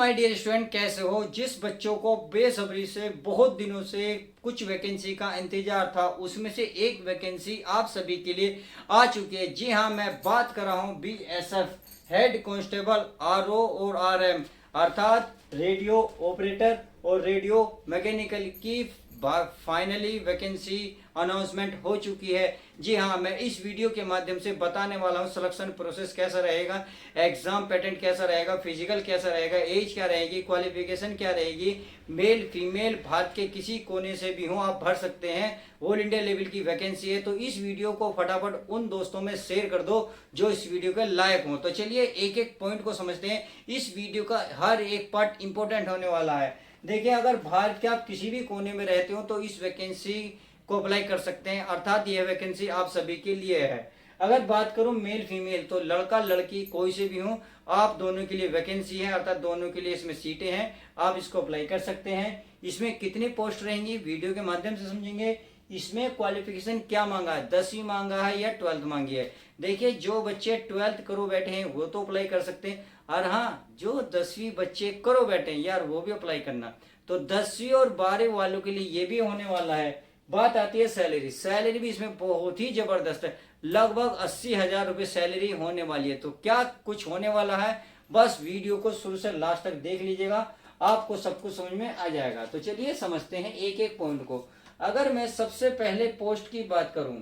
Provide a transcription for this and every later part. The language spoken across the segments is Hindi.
माय डियर स्टूडेंट, कैसे हो? जिस बच्चों को बेसब्री से बहुत दिनों से कुछ वैकेंसी का इंतजार था, उसमें से एक वैकेंसी आप सभी के लिए आ चुकी है। जी हाँ, मैं बात कर रहा हूँ बीएसएफ हेड कांस्टेबल आरओ और आरएम अर्थात रेडियो ऑपरेटर और रेडियो मैकेनिकल की फाइनली वैकेंसी अनाउंसमेंट हो चुकी है। जी हाँ, मैं इस वीडियो के माध्यम से बताने वाला हूँ सिलेक्शन प्रोसेस कैसा रहेगा, एग्जाम पैटर्न कैसा रहेगा, फिजिकल कैसा रहेगा, एज क्या रहेगी, क्वालिफिकेशन क्या रहेगी, मेल फीमेल भारत के किसी कोने से भी हो आप भर सकते हैं। ऑल इंडिया लेवल की वैकेंसी है, तो इस वीडियो को फटाफट उन दोस्तों में शेयर कर दो जो इस वीडियो के लायक हो। तो चलिए एक एक पॉइंट को समझते हैं। इस वीडियो का हर एक पार्ट इंपॉर्टेंट होने वाला है। देखिए, अगर भारत के आप किसी भी कोने में रहते हो तो इस वैकेंसी को अप्लाई कर सकते हैं, अर्थात यह वैकेंसी आप सभी के लिए है। अगर बात करूं मेल फीमेल, तो लड़का लड़की कोई से भी हो, आप दोनों के लिए वैकेंसी है, अर्थात दोनों के लिए इसमें सीटें हैं, आप इसको अप्लाई कर सकते हैं। इसमें कितनी पोस्ट रहेंगी वीडियो के माध्यम से समझेंगे। इसमें क्वालिफिकेशन क्या मांगा है, 10वीं मांगा है या 12th मांगी है। देखिए, जो बच्चे 12th करो बैठे हैं वो तो अप्लाई कर सकते हैं, और हाँ, जो 10वीं बच्चे करो बैठे हैं यार वो भी अप्लाई करना। तो 10वीं और 12वीं वालों के लिए ये भी होने वाला है। बात आती है सैलरी। सैलरी भी इसमें बहुत ही जबरदस्त है, लगभग 80,000 रुपये सैलरी होने वाली है। तो क्या कुछ होने वाला है, बस वीडियो को शुरू से लास्ट तक देख लीजिएगा, आपको सब कुछ समझ में आ जाएगा। तो चलिए समझते हैं एक एक पॉइंट को। अगर मैं सबसे पहले पोस्ट की बात करूं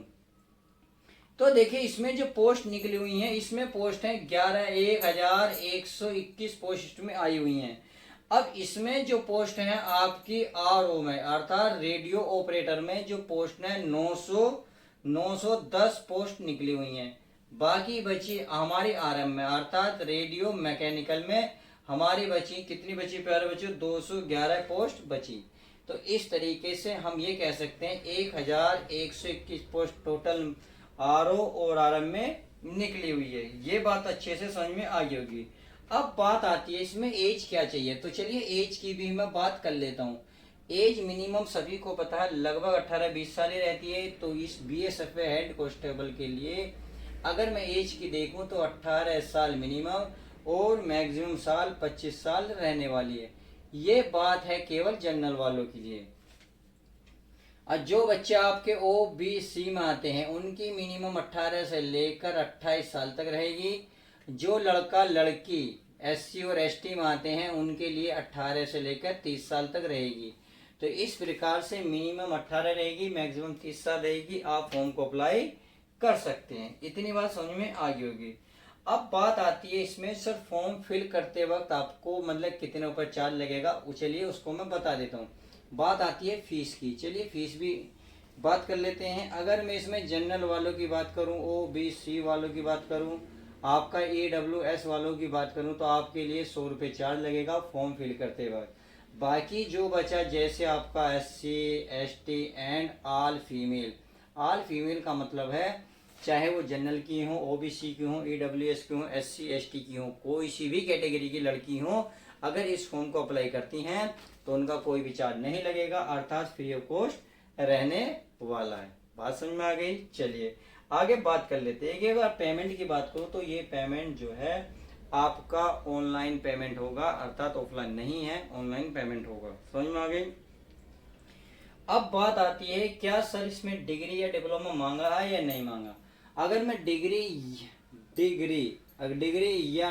तो देखिए, इसमें जो पोस्ट निकली हुई हैं, इसमें पोस्ट है 11,121 पोस्ट में आई हुई हैं। अब इसमें जो पोस्ट है आपकी आरओ में अर्थात रेडियो ऑपरेटर में जो पोस्ट है 910 पोस्ट निकली हुई हैं। बाकी बची हमारी आरएम में अर्थात रेडियो मैकेनिकल में हमारी बची कितनी बची प्यारे बच्चों, 211 पोस्ट बची। तो इस तरीके से हम ये कह सकते हैं 1121 पोस्ट टोटल आरओ और आरएम में निकली हुई है। ये बात अच्छे से समझ में आ गई होगी। अब बात आती है इसमें एज क्या चाहिए, तो चलिए एज की भी मैं बात कर लेता हूँ। एज मिनिमम सभी को पता है लगभग 18-20 साल ही रहती है। तो इस बीएसएफ हेड कांस्टेबल के लिए अगर मैं एज की देखूं तो 18 साल मिनिमम और मैक्सिमम साल 25 साल रहने वाली है। ये बात है केवल जनरल वालों के लिए। और जो बच्चे आपके ओबीसी में आते हैं उनकी मिनिमम 18 से लेकर 28 साल तक रहेगी। जो लड़का लड़की एससी और एसटी में आते हैं उनके लिए 18 से लेकर 30 साल तक रहेगी। तो इस प्रकार से मिनिमम 18 रहेगी, मैक्सिमम 30 साल रहेगी। आप फॉर्म को अप्लाई कर सकते हैं। इतनी बात समझ में आ गई होगी। अब बात आती है इसमें सर फॉर्म फिल करते वक्त आपको मतलब कितने ऊपर चार्ज लगेगा, चलिए उसको मैं बता देता हूँ। बात आती है फीस की, चलिए फीस भी बात कर लेते हैं। अगर मैं इसमें जनरल वालों की बात करूं, ओबीसी वालों की बात करूं, आपका ईडब्ल्यूएस वालों की बात करूं तो आपके लिए 100 रुपये चार्ज लगेगा फॉर्म फिल करते वक्त। बाकी जो बचा जैसे आपका SC ST and all female. All female का मतलब है चाहे वो जनरल की हो, ओबीसी की हो, ईडब्ल्यूएस की हो, एससी एसटी की हो, कोई सी भी कैटेगरी की लड़की हो, अगर इस फॉर्म को अप्लाई करती हैं तो उनका कोई भी चार्ज नहीं लगेगा, अर्थात फ्री ऑफ कॉस्ट रहने वाला है। बात समझ में आ गई। चलिए आगे बात कर लेते हैं कि अगर पेमेंट की बात करो तो ये पेमेंट जो है आपका ऑनलाइन पेमेंट होगा, अर्थात ऑफलाइन नहीं है, ऑनलाइन पेमेंट होगा। समझ में आ गई। अब बात आती है क्या सर इसमें डिग्री या डिप्लोमा मांगा है या नहीं मांगा। अगर मैं डिग्री या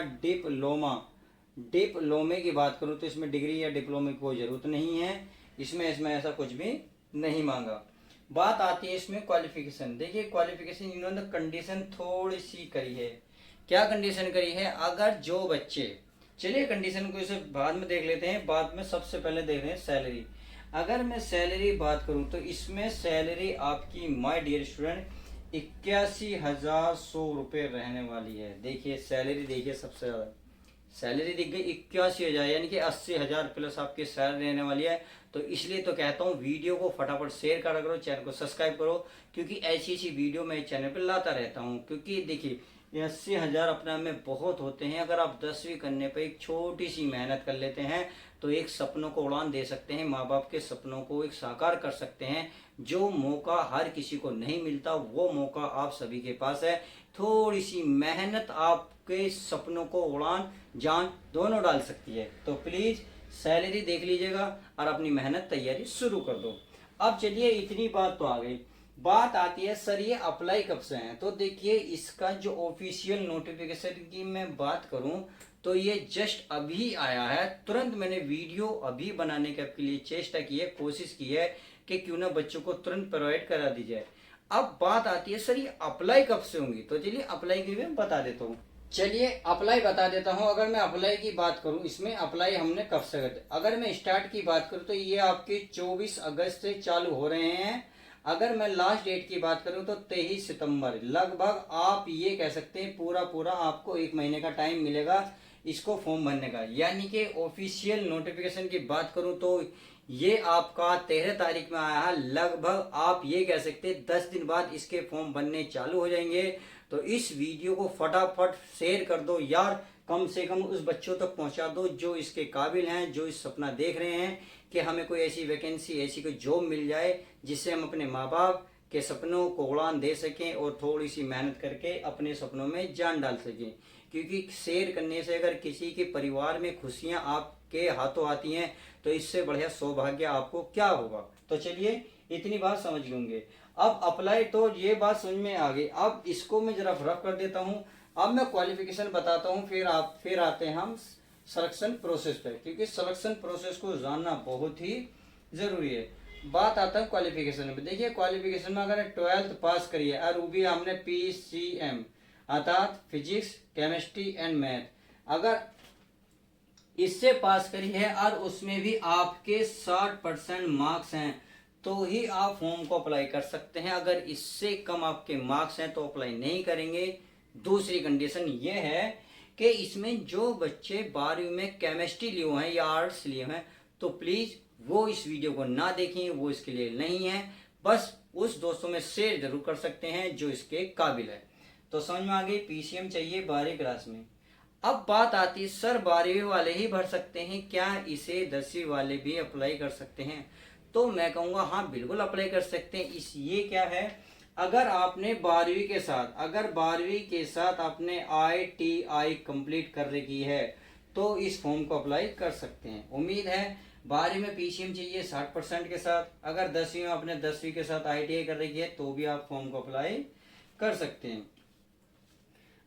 डिप्लोमे की बात करूं तो इसमें डिग्री या डिप्लोमे की कोई जरूरत नहीं है। इसमें ऐसा कुछ भी नहीं मांगा। बात आती है इसमें क्वालिफिकेशन। देखिए क्वालिफिकेशन इन्होंने कंडीशन थोड़ी सी करी है। क्या कंडीशन करी है, अगर जो बच्चे, चलिए कंडीशन को इसे बाद में देख लेते हैं, बाद में सबसे पहले देख रहे हैं सैलरी। अगर मैं सैलरी बात करूं तो इसमें सैलरी आपकी माय डियर स्टूडेंट 81,100 रुपये रहने वाली है। देखिए सैलरी देखिए, सबसे ज्यादा सैलरी दिख गई 81,000, यानी कि 80,000 प्लस आपकी सैलरी रहने वाली है। तो इसलिए तो कहता हूँ वीडियो को फटाफट शेयर करा करो, चैनल को सब्सक्राइब करो, क्योंकि ऐसी वीडियो मैं चैनल पर लाता रहता हूँ। क्योंकि देखिए 80,000 अपने आप में बहुत होते हैं। अगर आप 10वीं करने पर एक छोटी सी मेहनत कर लेते हैं तो एक सपनों को उड़ान दे सकते हैं, माँ बाप के सपनों को एक साकार कर सकते हैं। जो मौका हर किसी को नहीं मिलता वो मौका आप सभी के पास है। थोड़ी सी मेहनत आप आपके सपनों को उड़ान जान दोनों डाल सकती है। तो प्लीज़ सैलरी देख लीजिएगा और अपनी मेहनत तैयारी शुरू कर दो। अब चलिए इतनी बात तो आ गई, बात आती है सर ये अप्लाई कब से है। तो देखिए इसका जो ऑफिशियल नोटिफिकेशन की मैं बात करूं तो ये जस्ट अभी आया है, तुरंत मैंने वीडियो अभी बनाने के आपके लिए चेष्टा की है, कोशिश की है कि क्यों ना बच्चों को तुरंत प्रोवाइड करा दी जाए। अब बात आती है सर ये अप्लाई कब से होंगी, तो चलिए अप्लाई की मैं बता देता हूँ। चलिए अप्लाई बता देता हूँ। अगर मैं अप्लाई की बात करूँ, इसमें अप्लाई हमने कब से करते, अगर मैं स्टार्ट की बात करूँ तो ये आपके 24 अगस्त से चालू हो रहे हैं। अगर मैं लास्ट डेट की बात करूं तो 23 सितंबर, लगभग आप ये कह सकते हैं पूरा पूरा आपको 1 महीने का टाइम मिलेगा इसको फॉर्म भरने का। यानी कि ऑफिशियल नोटिफिकेशन की बात करूं तो ये आपका 13 तारीख में आया है, लगभग आप ये कह सकते हैं 10 दिन बाद इसके फॉर्म बनने चालू हो जाएंगे। तो इस वीडियो को फटाफट शेयर कर दो यार, कम से कम उस बच्चों तक पहुंचा दो जो इसके काबिल हैं, जो इस सपना देख रहे हैं कि हमें कोई ऐसी वैकेंसी, ऐसी कोई जॉब मिल जाए जिससे हम अपने माँ बाप के सपनों को उड़ान दे सकें और थोड़ी सी मेहनत करके अपने सपनों में जान डाल सकें। क्योंकि शेयर करने से अगर किसी के परिवार में खुशियां आपके हाथों आती हैं तो इससे बढ़िया सौभाग्य आपको क्या होगा। तो चलिए इतनी बात समझ लेंगे। अब अप्लाई तो ये बात समझ में आ गई। अब इसको मैं जरा रफ कर देता हूँ। अब मैं क्वालिफिकेशन बताता हूँ, फिर आते हैं हम सिलेक्शन प्रोसेस पे, क्योंकि सिलेक्शन प्रोसेस को जानना बहुत ही जरूरी है। बात आता है क्वालिफिकेशन में। देखिए क्वालिफिकेशन में अगर 12th पास करिए और वो भी हमने PCM अर्थात फिजिक्स केमिस्ट्री एंड मैथ, अगर इससे पास करी है और उसमें भी आपके 60% मार्क्स हैं तो ही आप फॉर्म को अप्लाई कर सकते हैं। अगर इससे कम आपके मार्क्स हैं तो अप्लाई नहीं करेंगे। दूसरी कंडीशन ये है कि इसमें जो बच्चे 12वीं में केमिस्ट्री लिए हुए हैं या आर्ट्स लिए हैं तो प्लीज वो इस वीडियो को ना देखें, वो इसके लिए नहीं है। बस उस दोस्तों में शेयर जरूर कर सकते हैं जो इसके काबिल है। तो समझ में आ गई, PCM चाहिए 12वीं क्लास में। अब बात आती है सर 12वीं वाले ही भर सकते हैं क्या, इसे 10वीं वाले भी अप्लाई कर सकते हैं? तो मैं कहूँगा हाँ बिल्कुल अप्लाई कर सकते हैं। इस ये क्या है, अगर आपने 12वीं के साथ, अगर 12वीं के साथ आपने ITI कंप्लीट कर रखी है तो इस फॉर्म को अप्लाई कर सकते हैं। उम्मीद है 12वीं में PCM चाहिए 60% के साथ, अगर 10वीं में आपने 10वीं के साथ ITI कर रखी है तो भी आप फॉर्म को अप्लाई कर सकते हैं।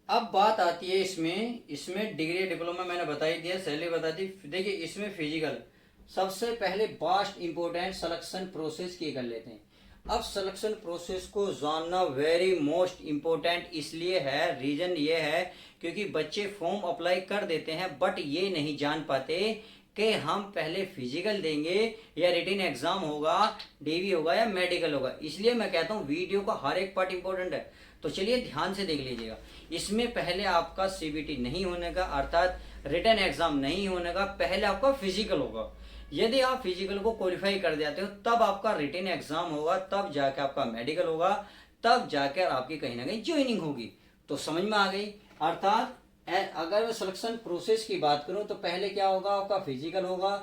अब बात आती है इसमें डिग्री डिप्लोमा मैंने बता ही दिया, सैलरी बता दी। देखिए इसमें फिजिकल सबसे पहले बास्ट इंपोर्टेंट सिलेक्शन प्रोसेस की कर लेते हैं। अब सिलेक्शन प्रोसेस को जानना वेरी मोस्ट इंपोर्टेंट इसलिए है, रीजन ये है क्योंकि बच्चे फॉर्म अप्लाई कर देते हैं बट ये नहीं जान पाते कि हम पहले फिजिकल देंगे या रिटन एग्जाम होगा, DV होगा या मेडिकल होगा। इसलिए मैं कहता हूँ वीडियो का हर एक पार्ट इंपॉर्टेंट है, तो चलिए ध्यान से देख लीजिएगा। इसमें पहले आपका CBT नहीं होने का अर्थात रिटन एग्जाम नहीं होने का, पहले आपका फिजिकल होगा। यदि आप फिजिकल को क्वालिफाई कर जाते हो तब आपका रिटन एग्जाम होगा, तब जाकर आपका मेडिकल होगा, तब जाकर आपकी कहीं ना कहीं ज्वाइनिंग होगी। तो समझ में आ गई। अर्थात अगर मैं सिलेक्शन प्रोसेस की बात करूं तो पहले क्या होगा, आपका फिजिकल होगा,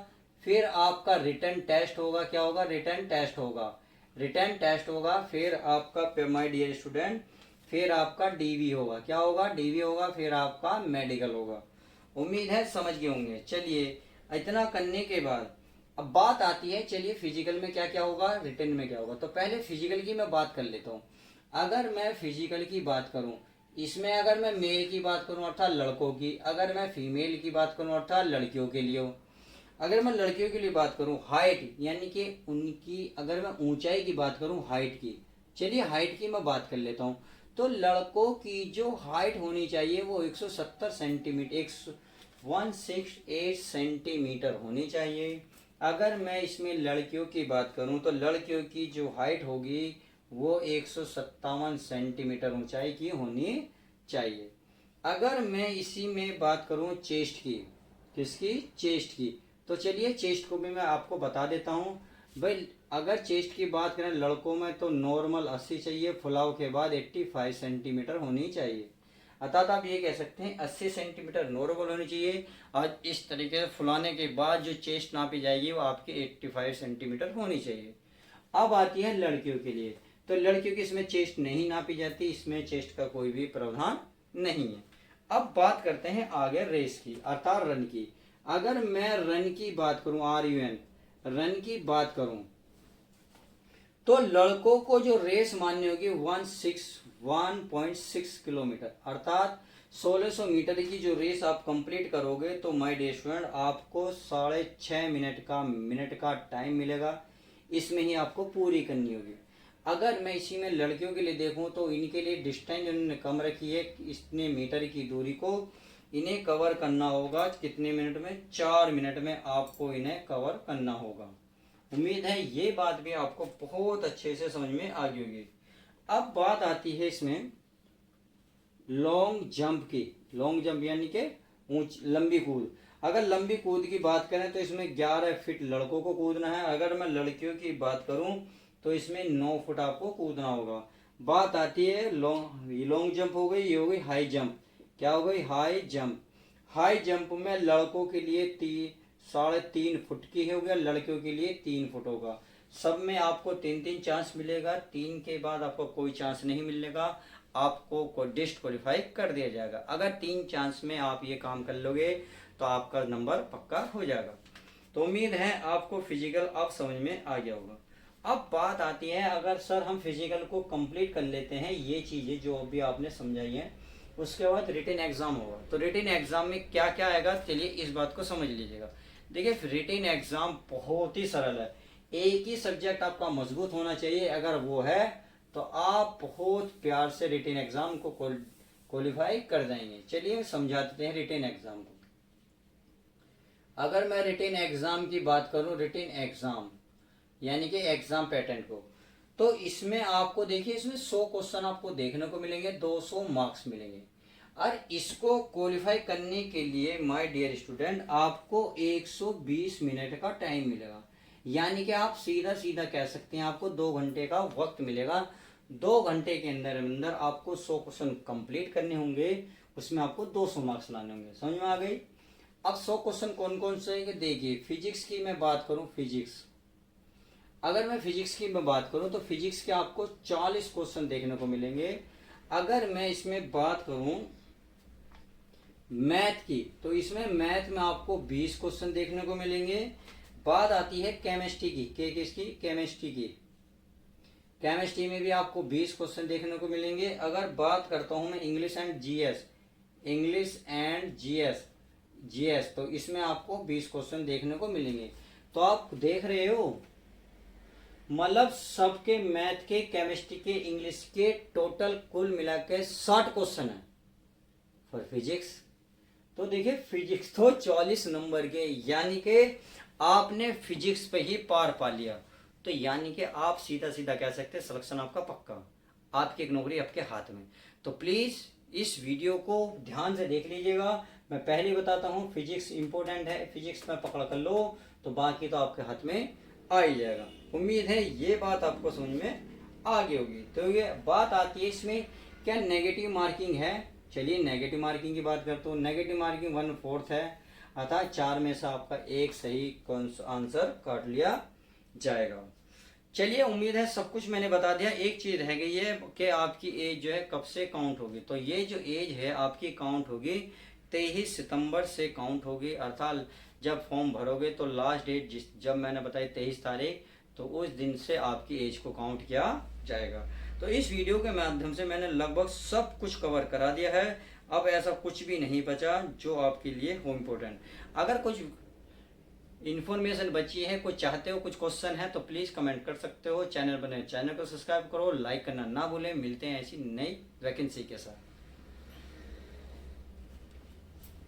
फिर आपका रिटन टेस्ट होगा। क्या होगा, रिटन टेस्ट होगा, रिटन टेस्ट होगा, फिर आपका माय डियर स्टूडेंट, फिर आपका DV होगा। क्या होगा, DV होगा, फिर आपका मेडिकल होगा। उम्मीद है समझ गए होंगे। चलिए इतना करने के बाद अब बात आती है, चलिए फिजिकल में क्या क्या होगा, रिटन में क्या होगा। तो पहले फिजिकल की मैं बात कर लेता हूँ। अगर मैं फिजिकल की बात करूँ, इसमें अगर मैं मेल की बात करूँ अर्थात लड़कों की, अगर मैं फीमेल की बात करूँ अर्थात लड़कियों के लिए हो। अगर मैं लड़कियों के लिए बात करूँ हाइट, यानी कि उनकी अगर मैं ऊंचाई की बात करूँ हाइट की, चलिए हाइट की मैं बात कर लेता हूँ। तो लड़कों की जो हाइट होनी चाहिए वो 170 सेंटीमीटर, 168 सेंटीमीटर होनी चाहिए। अगर मैं इसमें लड़कियों की बात करूं तो लड़कियों की जो हाइट होगी वो 157 सेंटीमीटर ऊंचाई की होनी चाहिए। अगर मैं इसी में बात करूं चेस्ट की, किसकी, चेस्ट की, तो चलिए चेस्ट को भी मैं आपको बता देता हूं। भाई अगर चेस्ट की बात करें लड़कों में तो नॉर्मल 80 चाहिए, फुलाव के बाद 85 सेंटीमीटर होनी चाहिए। अर्थात आप ये कह सकते हैं 80 सेंटीमीटर नॉर्मल होनी चाहिए और इस तरीके से फुलाने के बाद जो चेस्ट नापी जाएगी वो आपकी 85 सेंटीमीटर होनी चाहिए। अब आती है लड़कियों के लिए, तो लड़कियों की इसमें चेस्ट नहीं नापी जाती, इसमें चेस्ट का कोई भी प्रावधान नहीं है। अब बात करते हैं आगे रेस की अर्थात रन की। अगर मैं रन की बात करूं, RUN रन की बात करूं, तो लड़कों को जो रेस माननी होगी 1.6 किलोमीटर अर्थात 1600 मीटर की जो रेस आप कंप्लीट करोगे तो माय डियर स्टूडेंट आपको 6.5 मिनट का टाइम मिलेगा। इसमें ही आपको पूरी करनी होगी। अगर मैं इसी में लड़कियों के लिए देखूं तो इनके लिए डिस्टेंस इन्होंने कम रखी है, इतने मीटर की दूरी को इन्हें कवर करना होगा कितने मिनट में, 4 मिनट में आपको इन्हें कवर करना होगा। उम्मीद है ये बात भी आपको बहुत अच्छे से समझ में आ गई होगी। अब बात आती है इसमें लॉन्ग जंप की। लॉन्ग जंप यानी कि लंबी कूद। अगर लंबी कूद की बात करें तो इसमें 11 फीट लड़कों को कूदना है। अगर मैं लड़कियों की बात करूं तो इसमें 9 फुट आपको कूदना होगा। बात आती है लॉन्ग जंप हो गई, ये हो गई हाई जंप। क्या हो गई? High jump. हाई जंप में लड़कों के लिए 3.5 फुट की हो गया, लड़कियों के लिए 3 फुट होगा। सब में आपको 3-3 चांस मिलेगा, 3 के बाद आपको कोई चांस नहीं मिलेगा, आपको डिस्क्वालीफाई कर दिया जाएगा। अगर 3 चांस में आप ये काम कर लोगे तो आपका नंबर पक्का हो जाएगा। तो उम्मीद है आपको फिजिकल अब समझ में आ गया होगा। अब बात आती है, अगर सर हम फिजिकल को कंप्लीट कर लेते हैं, ये चीजें जो अभी आपने समझाई हैं, उसके बाद रिटन एग्जाम होगा। तो रिटन एग्जाम में क्या क्या आएगा, चलिए इस बात को समझ लीजिएगा। देखिए रिटन एग्जाम बहुत ही सरल है। एक ही सब्जेक्ट आपका मजबूत होना चाहिए, अगर वो है तो आप बहुत प्यार से रिटन एग्जाम को क्वालिफाई कर जाएंगे। चलिए समझा देते हैं रिटन एग्जाम को। अगर मैं रिटन एग्जाम की बात करूं, रिटन एग्जाम यानी कि एग्जाम पैटर्न को, तो इसमें आपको देखिए इसमें 100 क्वेश्चन आपको देखने को मिलेंगे, 200 मार्क्स मिलेंगे। और इसको क्वालिफाई करने के लिए माय डियर स्टूडेंट आपको 120 मिनट का टाइम मिलेगा। यानी कि आप सीधा सीधा कह सकते हैं आपको 2 घंटे का वक्त मिलेगा। 2 घंटे के अंदर अंदर आपको 100 क्वेश्चन कंप्लीट करने होंगे, उसमें आपको 200 मार्क्स लाने होंगे। समझ में आ गई? अब 100 क्वेश्चन कौन कौन से हैं देखिए। फिजिक्स की मैं बात करूं, फिजिक्स अगर मैं फिजिक्स की मैं बात करूं तो फिजिक्स के आपको 40 क्वेश्चन देखने को मिलेंगे। अगर मैं इसमें बात करूं मैथ की, तो इसमें मैथ में आपको 20 क्वेश्चन देखने को मिलेंगे। बात आती है केमिस्ट्री की, किसकी? केमिस्ट्री की। केमिस्ट्री में भी आपको 20 क्वेश्चन देखने को मिलेंगे। अगर बात करता हूं मैं English and GS, English and GS, तो इसमें आपको 20 क्वेश्चन देखने को मिलेंगे। तो आप देख रहे हो मतलब सबके मैथ के, केमिस्ट्री के, इंग्लिश के टोटल कुल मिला के 60 क्वेश्चन है फॉर फिजिक्स। तो देखिए फिजिक्स तो 40 नंबर के, यानी कि आपने फिजिक्स पे ही पार पा लिया। तो यानी कि आप सीधा सीधा कह सकते हैं सिलेक्शन आपका पक्का, आपकी एक नौकरी आपके हाथ में। तो प्लीज इस वीडियो को ध्यान से देख लीजिएगा। मैं पहले बताता हूँ फिजिक्स इंपॉर्टेंट है, फिजिक्स में पकड़ कर लो तो बाकी तो आपके हाथ में आ ही जाएगा। उम्मीद है ये बात आपको समझ में आ गई होगी। तो ये बात आती है इसमें क्या नेगेटिव मार्किंग है। चलिए नेगेटिव मार्किंग की बात करते हो। नेगेटिव मार्किंग 1/4 है, अर्थात 4 में से आपका एक सही आंसर काट लिया जाएगा। चलिए उम्मीद है सब कुछ मैंने बता दिया। एक चीज रह गई है कि आपकी एज जो है कब से काउंट होगी। तो ये जो एज है आपकी काउंट होगी 23 सितंबर से काउंट होगी, अर्थात जब फॉर्म भरोगे तो लास्ट डेट जब मैंने बताई 23 तारीख, तो उस दिन से आपकी एज को काउंट किया जाएगा। तो इस वीडियो के माध्यम से मैंने लगभग सब कुछ कवर करा दिया है। अब ऐसा कुछ भी नहीं बचा जो आपके लिए हो इम्पोर्टेंट। अगर कुछ इन्फॉर्मेशन बची है, कुछ चाहते हो, कुछ क्वेश्चन है तो प्लीज कमेंट कर सकते हो। चैनल बने चैनल को सब्सक्राइब करो, लाइक करना ना भूलें। मिलते हैं ऐसी नई वैकेंसी के साथ।